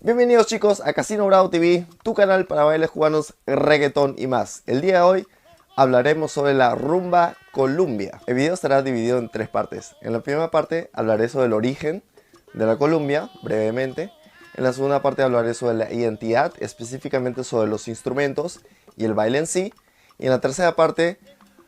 Bienvenidos chicos a Casino Bravo TV, tu canal para bailes cubanos, reggaetón y más. El día de hoy hablaremos sobre la rumba Columbia. El video estará dividido en tres partes. En la primera parte hablaré sobre el origen de la Columbia, brevemente. En la segunda parte hablaré sobre la identidad, específicamente sobre los instrumentos y el baile en sí. Y en la tercera parte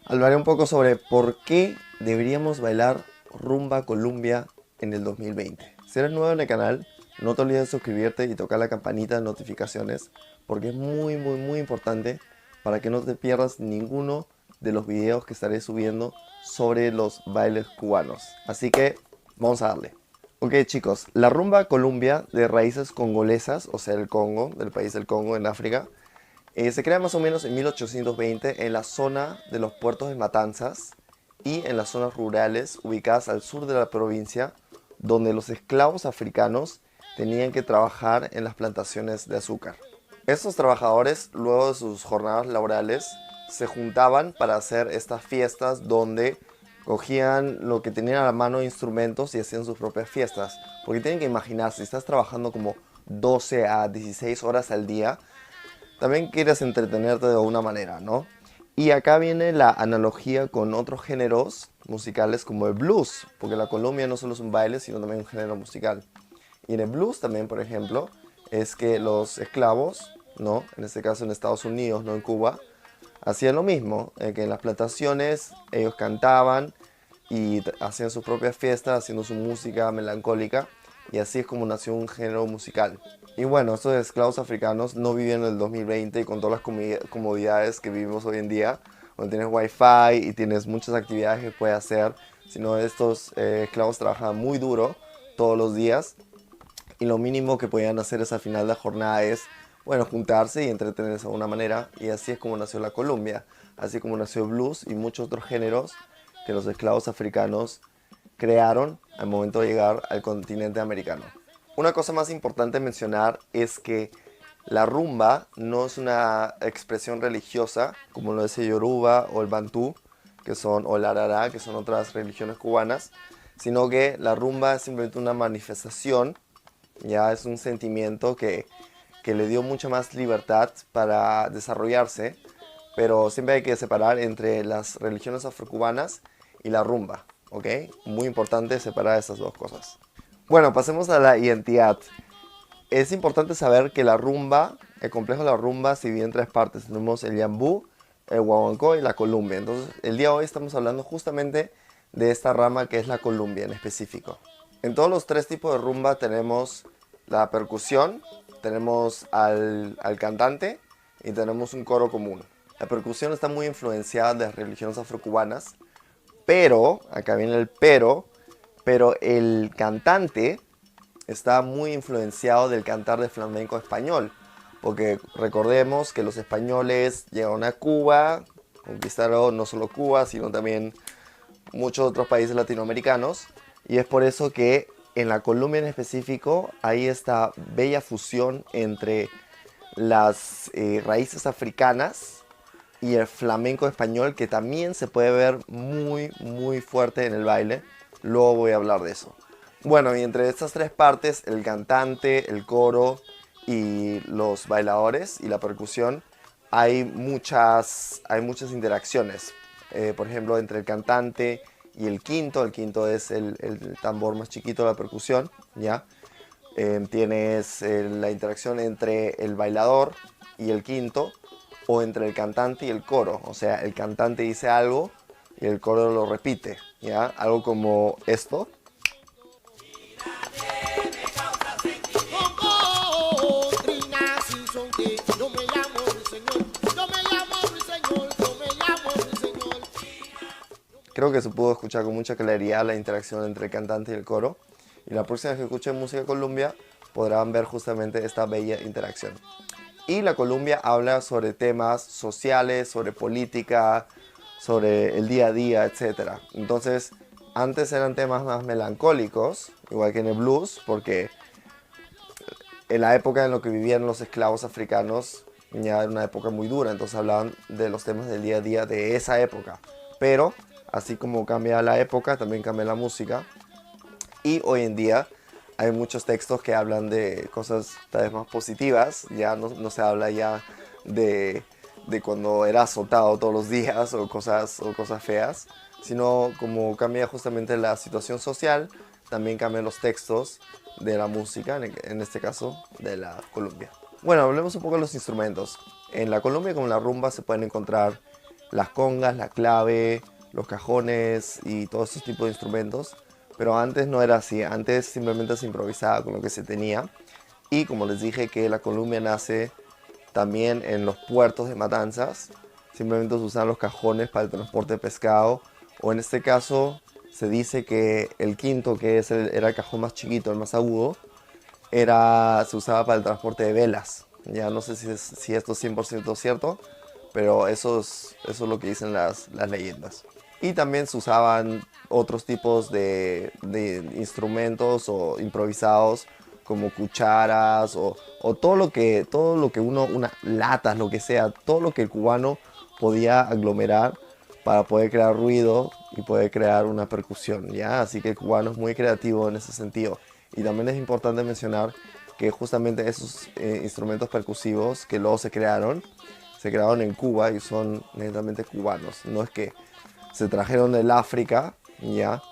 hablaré un poco sobre por qué deberíamos bailar rumba Columbia en el 2020. Si eres nuevo en el canal, no te olvides de suscribirte y tocar la campanita de notificaciones porque es muy importante para que no te pierdas ninguno de los videos que estaré subiendo sobre los bailes cubanos. Así que vamos a darle. Ok chicos, la rumba Columbia de raíces congolesas, o sea el Congo, del país del Congo en África, se crea más o menos en 1820 en la zona de los puertos de Matanzas y en las zonas rurales ubicadas al sur de la provincia, donde los esclavos africanos tenían que trabajar en las plantaciones de azúcar. Estos trabajadores, luego de sus jornadas laborales, se juntaban para hacer estas fiestas donde cogían lo que tenían a la mano, instrumentos, y hacían sus propias fiestas. Porque tienen que imaginar, si estás trabajando como 12 a 16 horas al día, también quieres entretenerte de alguna manera, ¿no? Y acá viene la analogía con otros géneros musicales como el blues, porque la Columbia no solo es un baile, sino también un género musical. Y en el blues también, por ejemplo, es que los esclavos, ¿no? En este caso en Estados Unidos, no en Cuba, hacían lo mismo, que en las plantaciones ellos cantaban y hacían sus propias fiestas, haciendo su música melancólica, y así es como nació un género musical. Y bueno, estos esclavos africanos no vivían en el 2020 y con todas las comodidades que vivimos hoy en día, donde tienes wifi y tienes muchas actividades que puedes hacer, sino estos esclavos trabajaban muy duro todos los días, y lo mínimo que podían hacer al final de la jornada es, bueno, juntarse y entretenerse de alguna manera. Y así es como nació la Columbia, así como nació el blues y muchos otros géneros que los esclavos africanos crearon al momento de llegar al continente americano. Una cosa más importante mencionar es que la rumba no es una expresión religiosa como lo es el Yoruba o el Bantú, o el Arará, que son otras religiones cubanas, sino que la rumba es simplemente una manifestación. Ya es un sentimiento que le dio mucha más libertad para desarrollarse, pero siempre hay que separar entre las religiones afrocubanas y la rumba, ¿ok? Muy importante separar esas dos cosas. Bueno, pasemos a la identidad. Es importante saber que la rumba, el complejo de la rumba se divide en tres partes. Tenemos el yambú, el guaguancó y la columbia. Entonces, el día de hoy estamos hablando justamente de esta rama que es la columbia en específico. En todos los tres tipos de rumba tenemos la percusión, tenemos al cantante y tenemos un coro común. La percusión está muy influenciada de las religiones afrocubanas, pero, acá viene el pero el cantante está muy influenciado del cantar de flamenco español, porque recordemos que los españoles llegaron a Cuba, conquistaron no solo Cuba, sino también muchos otros países latinoamericanos, y es por eso que en la Columbia en específico hay esta bella fusión entre las raíces africanas y el flamenco español, que también se puede ver muy fuerte en el baile. Luego voy a hablar de eso. Bueno, y entre estas tres partes, el cantante, el coro y los bailadores y la percusión, hay muchas interacciones. Por ejemplo, entre el cantante y el quinto es el tambor más chiquito de la percusión, ¿ya? Tienes la interacción entre el bailador y el quinto, o entre el cantante y el coro. O sea, el cantante dice algo y el coro lo repite, ¿ya? Algo como esto. Creo que se pudo escuchar con mucha claridad la interacción entre el cantante y el coro. Y la próxima vez que escuchen música Columbia podrán ver justamente esta bella interacción. Y la Columbia habla sobre temas sociales, sobre política, sobre el día a día, etc. Entonces, antes eran temas más melancólicos, igual que en el blues, porque en la época en la que vivían los esclavos africanos ya era una época muy dura, entonces hablaban de los temas del día a día de esa época. Pero así como cambia la época, también cambia la música. Y hoy en día hay muchos textos que hablan de cosas tal vez más positivas, ya no se habla ya de, de cuando era azotado todos los días o cosas feas, sino como cambia justamente la situación social, también cambian los textos de la música, en este caso de la cumbia. Bueno, hablemos un poco de los instrumentos. En la cumbia como en la rumba se pueden encontrar las congas, la clave, los cajones y todos esos tipos de instrumentos. Pero antes no era así, antes simplemente se improvisaba con lo que se tenía. Y como les dije que la cumbia nace también en los puertos de Matanzas, simplemente se usaban los cajones para el transporte de pescado. O en este caso se dice que el quinto, que era el cajón más chiquito, el más agudo, se usaba para el transporte de velas. Ya no sé si esto es 100% cierto, pero eso es lo que dicen las leyendas. Y también se usaban otros tipos de instrumentos o improvisados como cucharas o todo lo que latas, lo que sea, todo lo que el cubano podía aglomerar para poder crear ruido y poder crear una percusión, ¿ya? Así que el cubano es muy creativo en ese sentido. Y también es importante mencionar que justamente esos instrumentos percusivos que luego se crearon en Cuba y son netamente cubanos. No es que se trajeron del África, ¿ya?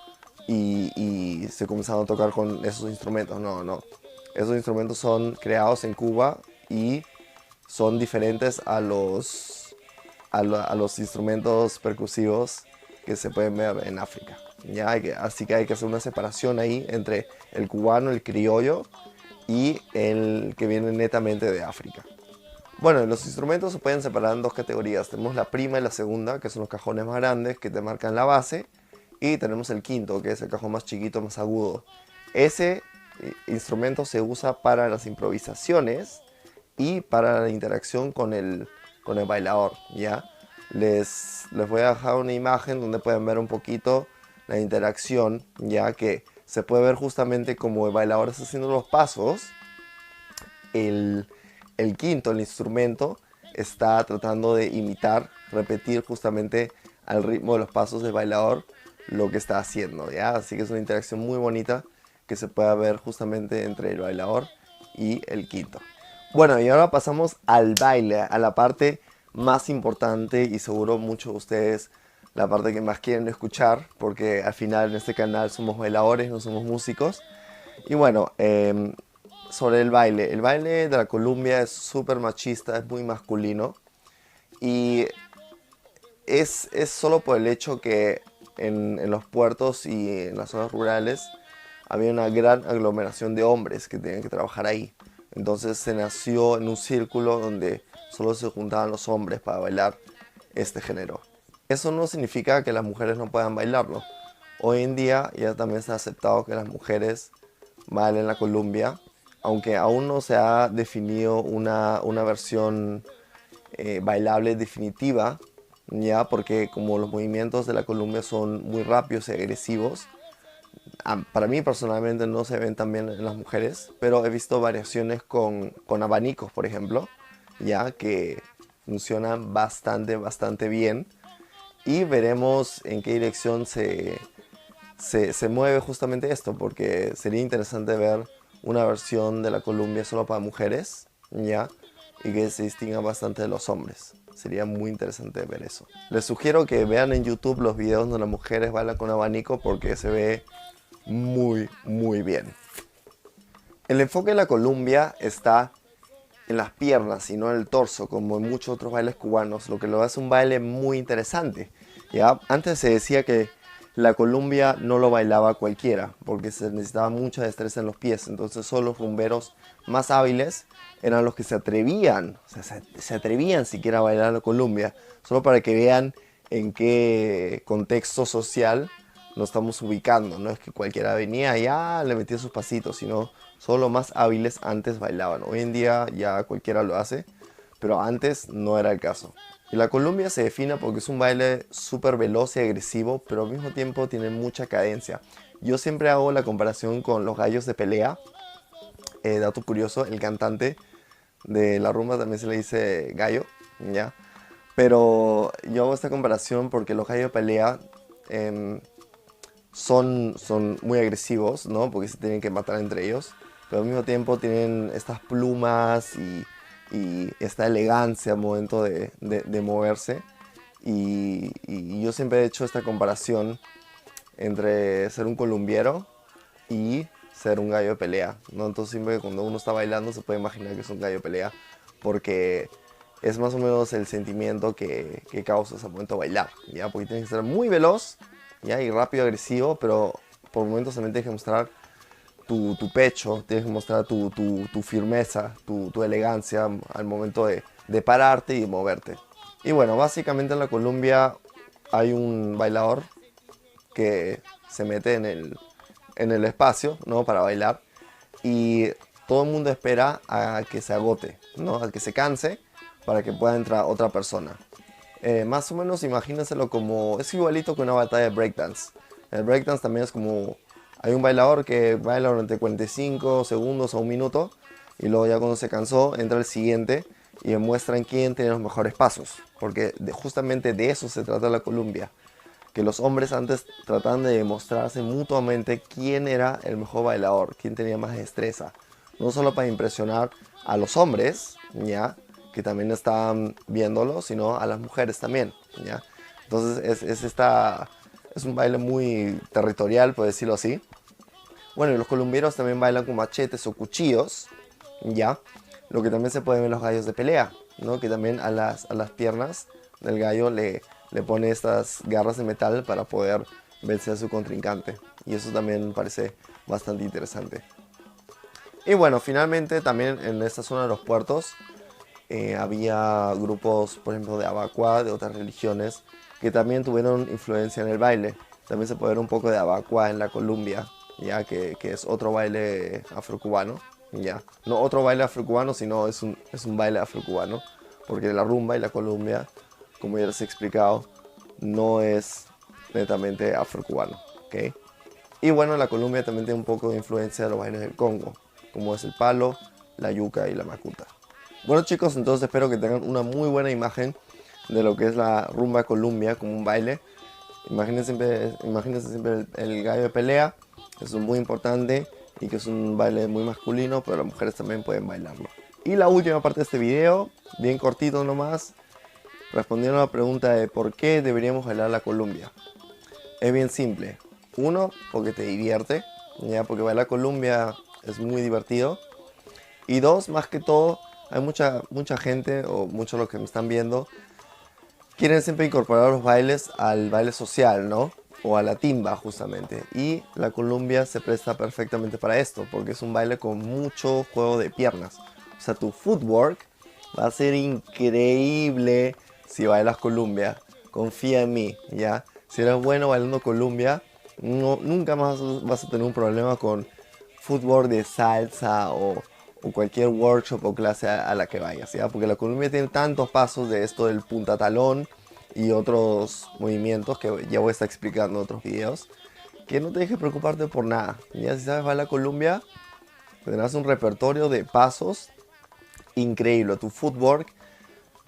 Y se comenzaron a tocar con esos instrumentos. No, no. Esos instrumentos son creados en Cuba y son diferentes a los instrumentos percusivos que se pueden ver en África. ¿Ya? Así que hay que hacer una separación ahí entre el cubano, el criollo y el que viene netamente de África. Bueno, los instrumentos se pueden separar en dos categorías. Tenemos la prima y la segunda, que son los cajones más grandes que te marcan la base. Y tenemos el quinto, que es el cajón más chiquito, más agudo. Ese instrumento se usa para las improvisaciones y para la interacción con el bailador, ¿ya? Les voy a dejar una imagen donde pueden ver un poquito la interacción, ya que se puede ver justamente como el bailador está haciendo los pasos, el, el quinto, el instrumento, está tratando de imitar, repetir justamente al ritmo de los pasos del bailador lo que está haciendo, ¿ya? Así que es una interacción muy bonita que se puede ver justamente entre el bailador y el quinto. Bueno, y ahora pasamos al baile, a la parte más importante y seguro muchos de ustedes la parte que más quieren escuchar, porque al final en este canal somos bailadores, no somos músicos. Y bueno, sobre el baile de la cumbia es súper machista, es muy masculino y es solo por el hecho que en los puertos y en las zonas rurales había una gran aglomeración de hombres que tenían que trabajar ahí. Entonces se nació en un círculo donde solo se juntaban los hombres para bailar este género. Eso no significa que las mujeres no puedan bailarlo. Hoy en día ya también se ha aceptado que las mujeres bailen la cumbia, aunque aún no se ha definido una versión bailable definitiva, ya porque como los movimientos de la cumbia son muy rápidos y agresivos, para mí personalmente no se ven tan bien en las mujeres, pero he visto variaciones con abanicos, por ejemplo, ya que funcionan bastante bien. Y veremos en qué dirección se mueve justamente esto, porque sería interesante ver una versión de la cumbia solo para mujeres, ya, y que se distinga bastante de los hombres. Sería muy interesante ver eso. Les sugiero que vean en YouTube los videos donde las mujeres bailan con abanico porque se ve muy bien. El enfoque de la cumbia está en las piernas y no en el torso, como en muchos otros bailes cubanos, lo que lo hace un baile muy interesante. ¿Ya? Antes se decía que la cumbia no lo bailaba cualquiera, porque se necesitaba mucha destreza en los pies, entonces solo los rumberos más hábiles eran los que se atrevían, o sea, se atrevían siquiera a bailar la cumbia, solo para que vean en qué contexto social nos estamos ubicando. No es que cualquiera venía y le metía sus pasitos, sino solo los más hábiles antes bailaban. Hoy en día ya cualquiera lo hace, pero antes no era el caso. Y la cumbia se define porque es un baile súper veloz y agresivo, pero al mismo tiempo tiene mucha cadencia. Yo siempre hago la comparación con los gallos de pelea. Dato curioso, el cantante de la rumba también se le dice gallo, ¿ya? Pero yo hago esta comparación porque los gallos de pelea son muy agresivos, ¿no? Porque se tienen que matar entre ellos. Pero al mismo tiempo tienen estas plumas y esta elegancia al momento de moverse. Y yo siempre he hecho esta comparación entre ser un columbiero y ser un gallo de pelea, ¿no? Entonces siempre cuando uno está bailando se puede imaginar que es un gallo de pelea porque es más o menos el sentimiento que causas al momento de bailar, ¿ya? Porque tienes que ser muy veloz, ¿ya? Y rápido, agresivo, pero por momentos también tienes que mostrar tu pecho, tienes que mostrar tu firmeza, tu elegancia al momento de pararte y moverte. Y bueno, básicamente en la Columbia hay un bailador que se mete en el espacio, ¿no? Para bailar y todo el mundo espera a que se agote, ¿no? A que se canse para que pueda entrar otra persona. Más o menos imagínenselo como, es igualito que una batalla de breakdance. El breakdance también es como, hay un bailador que baila durante 45 segundos o un minuto y luego ya cuando se cansó entra el siguiente y demuestran quién tiene los mejores pasos, porque justamente de eso se trata la Columbia, que los hombres antes trataban de demostrarse mutuamente quién era el mejor bailador, quién tenía más destreza, no solo para impresionar a los hombres, ya, que también estaban viéndolo, sino a las mujeres también, ya. Entonces es un baile muy territorial, por decirlo así. Bueno, y los columbieros también bailan con machetes o cuchillos, ya, lo que también se puede ver en los gallos de pelea, ¿no? Que también a las piernas del gallo le pone estas garras de metal para poder vencer a su contrincante. Y eso también me parece bastante interesante. Y bueno, finalmente también en esta zona de los puertos había grupos, por ejemplo, de Abacua, de otras religiones, que también tuvieron influencia en el baile. También se puede ver un poco de Abacua en la Columbia, ya que es otro baile afrocubano. Ya. No otro baile afrocubano, sino es un baile afrocubano, porque la rumba y la Columbia, como ya les he explicado, no es netamente afrocubano, ¿ok? Y bueno, la Columbia también tiene un poco de influencia de los bailes del Congo, como es el palo, la yuca y la macuta. Bueno chicos, entonces espero que tengan una muy buena imagen de lo que es la rumba Columbia como un baile. Imagínense siempre el gallo de pelea, es muy importante y que es un baile muy masculino, pero las mujeres también pueden bailarlo. Y la última parte de este video, bien cortito nomás, respondiendo a la pregunta de por qué deberíamos bailar la Columbia. Es bien simple. Uno, porque te divierte, ya, porque bailar Columbia es muy divertido. Y dos, más que todo, hay mucha gente o muchos de los que me están viendo quieren siempre incorporar los bailes al baile social, ¿no? O a la timba justamente. Y la Columbia se presta perfectamente para esto, porque es un baile con mucho juego de piernas. O sea, tu footwork va a ser increíble si bailas Columbia. Confía en mí, ¿ya? Si eres bueno bailando Columbia, nunca más vas a tener un problema con footwork de salsa o cualquier workshop o clase a la que vayas, ¿ya? Porque la Columbia tiene tantos pasos de esto del punta talón y otros movimientos que ya voy a estar explicando en otros videos, que no te dejes preocuparte por nada, ¿ya? Si sabes bailar Columbia, tendrás un repertorio de pasos increíble, tu footwork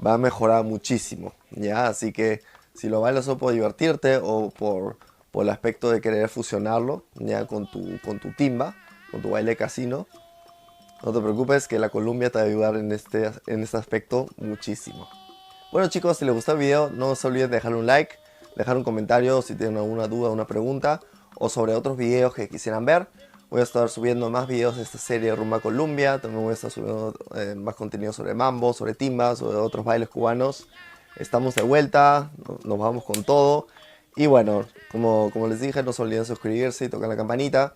va a mejorar muchísimo, ¿ya? Así que si lo bailas solo por divertirte o por el aspecto de querer fusionarlo, ¿ya? Con tu timba, con tu baile casino, no te preocupes que la Columbia te va a ayudar en este aspecto muchísimo. Bueno chicos, si les gustó el video no se olviden de dejar un like, dejar un comentario si tienen alguna duda o una pregunta o sobre otros videos que quisieran ver. Voy a estar subiendo más videos de esta serie Rumba Columbia, también voy a estar subiendo más contenido sobre mambo, sobre timba, sobre otros bailes cubanos. Estamos de vuelta, nos vamos con todo. Y bueno, como les dije, no se olviden suscribirse y tocar la campanita,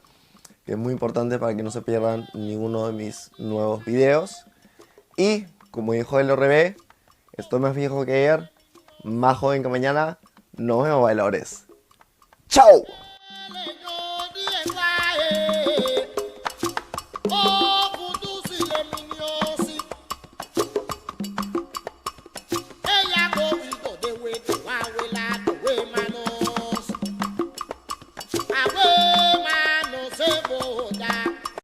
que es muy importante para que no se pierdan ninguno de mis nuevos videos. Y como dijo el RB, estoy más viejo que ayer, más joven que mañana. Nos vemos, bailadores. ¡Chao!